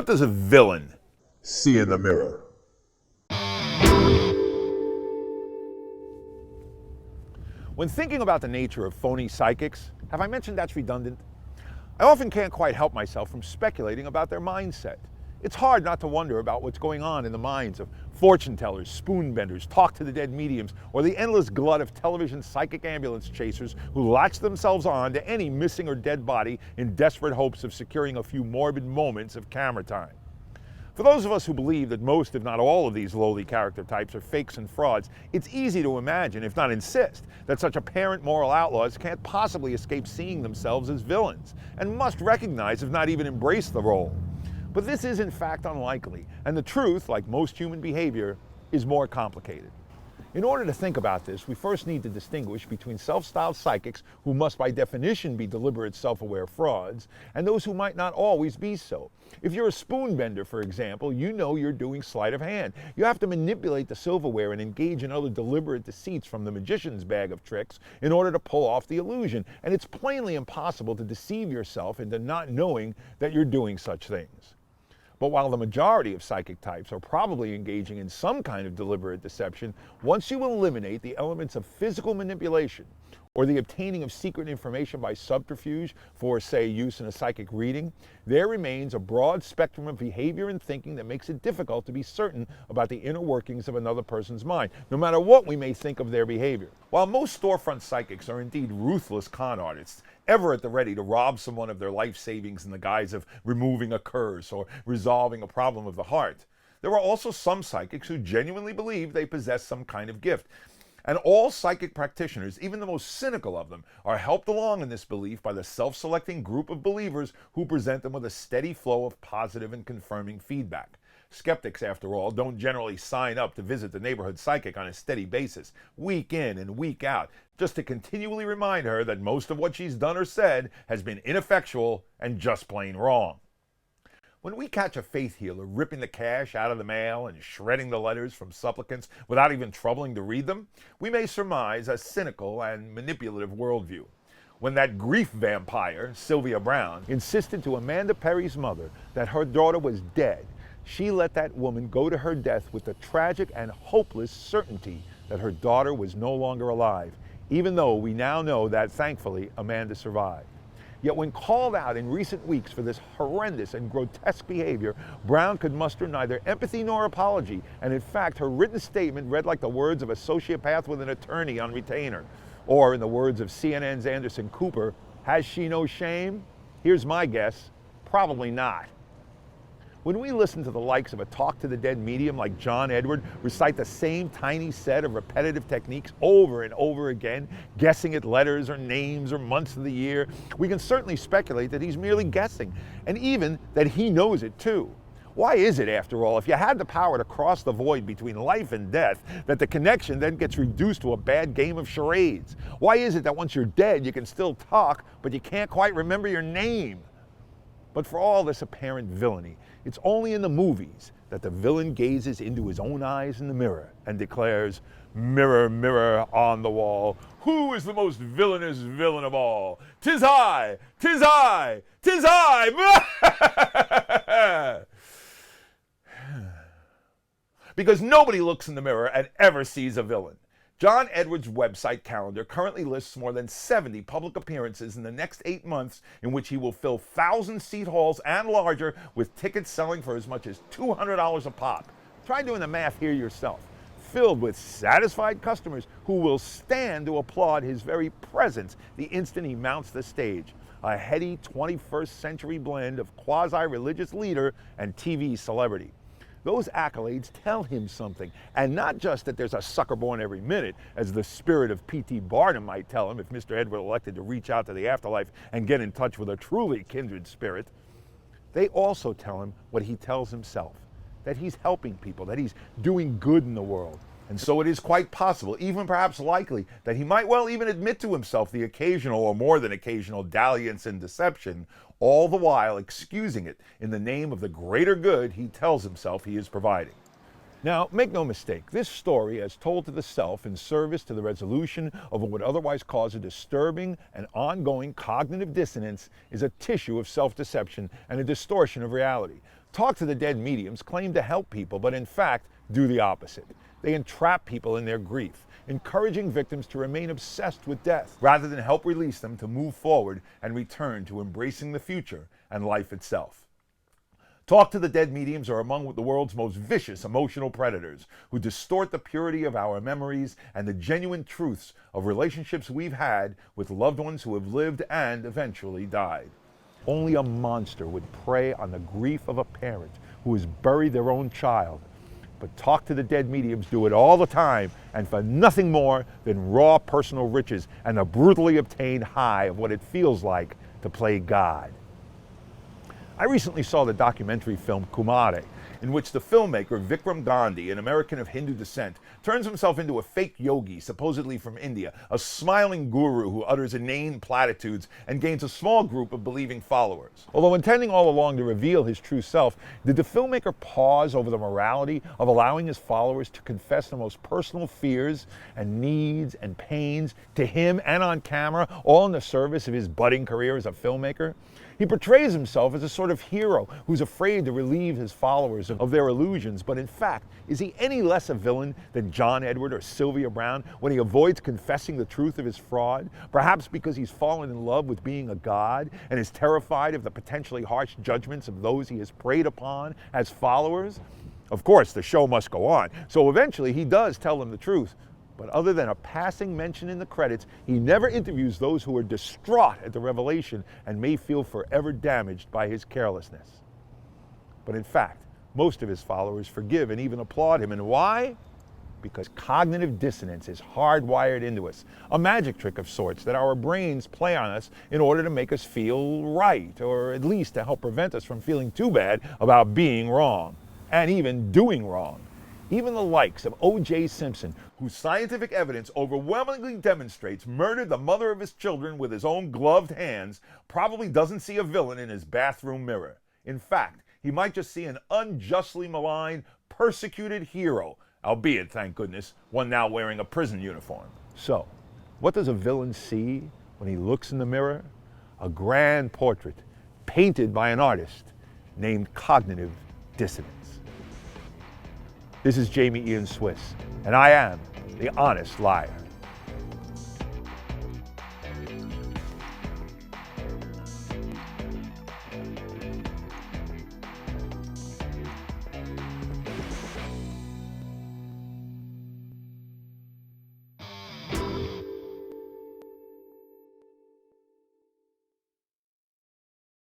does a villain see in the mirror? When thinking about the nature of phony psychics, have I mentioned that's redundant? I often can't quite help myself from speculating about their mindset. It's hard not to wonder about what's going on in the minds of fortune tellers, spoon benders, talk to the dead mediums, or the endless glut of television psychic ambulance chasers who latch themselves on to any missing or dead body in desperate hopes of securing a few morbid moments of camera time. For those of us who believe that most, if not all, of these lowly character types are fakes and frauds, it's easy to imagine, if not insist, that such apparent moral outlaws can't possibly escape seeing themselves as villains, and must recognize, if not even embrace, the role. But this is in fact unlikely, and the truth, like most human behavior, is more complicated. In order to think about this, we first need to distinguish between self-styled psychics, who must by definition be deliberate, self-aware frauds, and those who might not always be so. If you're a spoon bender, for example, you know you're doing sleight of hand. You have to manipulate the silverware and engage in other deliberate deceits from the magician's bag of tricks in order to pull off the illusion, and it's plainly impossible to deceive yourself into not knowing that you're doing such things. But while the majority of psychic types are probably engaging in some kind of deliberate deception, once you eliminate the elements of physical manipulation or the obtaining of secret information by subterfuge for, say, use in a psychic reading, there remains a broad spectrum of behavior and thinking that makes it difficult to be certain about the inner workings of another person's mind, no matter what we may think of their behavior. While most storefront psychics are indeed ruthless con artists, ever at the ready to rob someone of their life savings in the guise of removing a curse or resolving a problem of the heart, there are also some psychics who genuinely believe they possess some kind of gift. And all psychic practitioners, even the most cynical of them, are helped along in this belief by the self-selecting group of believers who present them with a steady flow of positive and confirming feedback. Skeptics, after all, don't generally sign up to visit the neighborhood psychic on a steady basis, week in and week out, just to continually remind her that most of what she's done or said has been ineffectual and just plain wrong. When we catch a faith healer ripping the cash out of the mail and shredding the letters from supplicants without even troubling to read them, we may surmise a cynical and manipulative worldview. When that grief vampire, Sylvia Brown, insisted to Amanda Perry's mother that her daughter was dead, she let that woman go to her death with the tragic and hopeless certainty that her daughter was no longer alive, even though we now know that, thankfully, Amanda survived. Yet when called out in recent weeks for this horrendous and grotesque behavior, Brown could muster neither empathy nor apology, and in fact her written statement read like the words of a sociopath with an attorney on retainer. Or in the words of CNN's Anderson Cooper, has she no shame? Here's my guess, probably not. When we listen to the likes of a talk to the dead medium like John Edward recite the same tiny set of repetitive techniques over and over again, guessing at letters or names or months of the year, we can certainly speculate that he's merely guessing, and even that he knows it too. Why is it, after all, if you had the power to cross the void between life and death, that the connection then gets reduced to a bad game of charades? Why is it that once you're dead you can still talk, but you can't quite remember your name? But for all this apparent villainy, it's only in the movies that the villain gazes into his own eyes in the mirror and declares, "Mirror, mirror on the wall, who is the most villainous villain of all? 'Tis I, 'tis I, 'tis I!" Because nobody looks in the mirror and ever sees a villain. John Edwards' website calendar currently lists more than 70 public appearances in the next 8 months in which he will fill 1,000-seat halls and larger with tickets selling for as much as $200 a pop. Try doing the math here yourself. Filled with satisfied customers who will stand to applaud his very presence the instant he mounts the stage. A heady 21st century blend of quasi-religious leader and TV celebrity. Those accolades tell him something, and not just that there's a sucker born every minute, as the spirit of P.T. Barnum might tell him if Mr. Edward elected to reach out to the afterlife and get in touch with a truly kindred spirit. They also tell him what he tells himself, that he's helping people, that he's doing good in the world. And so it is quite possible, even perhaps likely, that he might well even admit to himself the occasional or more than occasional dalliance and deception, all the while excusing it in the name of the greater good he tells himself he is providing. Now, make no mistake, this story, as told to the self in service to the resolution of what would otherwise cause a disturbing and ongoing cognitive dissonance, is a tissue of self-deception and a distortion of reality. Talk to the Dead mediums claim to help people, but in fact do the opposite. They entrap people in their grief, encouraging victims to remain obsessed with death, rather than help release them to move forward and return to embracing the future and life itself. Talk to the Dead mediums are among the world's most vicious emotional predators who distort the purity of our memories and the genuine truths of relationships we've had with loved ones who have lived and eventually died. Only a monster would prey on the grief of a parent who has buried their own child. But Talk to the Dead mediums do it all the time, and for nothing more than raw personal riches and the brutally obtained high of what it feels like to play God. I recently saw the documentary film Kumare, in which the filmmaker Vikram Gandhi, an American of Hindu descent, turns himself into a fake yogi, supposedly from India, a smiling guru who utters inane platitudes and gains a small group of believing followers. Although intending all along to reveal his true self, did the filmmaker pause over the morality of allowing his followers to confess the most personal fears and needs and pains to him and on camera, all in the service of his budding career as a filmmaker? He portrays himself as a sort of hero who's afraid to relieve his followers of their illusions, but in fact, is he any less a villain than John Edward or Sylvia Browne when he avoids confessing the truth of his fraud? Perhaps because he's fallen in love with being a god and is terrified of the potentially harsh judgments of those he has preyed upon as followers? Of course, the show must go on, so eventually he does tell them the truth. But other than a passing mention in the credits, he never interviews those who are distraught at the revelation and may feel forever damaged by his carelessness. But in fact, most of his followers forgive and even applaud him. And why? Because cognitive dissonance is hardwired into us, a magic trick of sorts that our brains play on us in order to make us feel right, or at least to help prevent us from feeling too bad about being wrong, and even doing wrong. Even the likes of O.J. Simpson, whose scientific evidence overwhelmingly demonstrates murdered the mother of his children with his own gloved hands, probably doesn't see a villain in his bathroom mirror. In fact, he might just see an unjustly maligned, persecuted hero, albeit, thank goodness, one now wearing a prison uniform. So, what does a villain see when he looks in the mirror? A grand portrait, painted by an artist named Cognitive Dissonance. This is Jamie Ian Swiss, and I am the Honest Liar.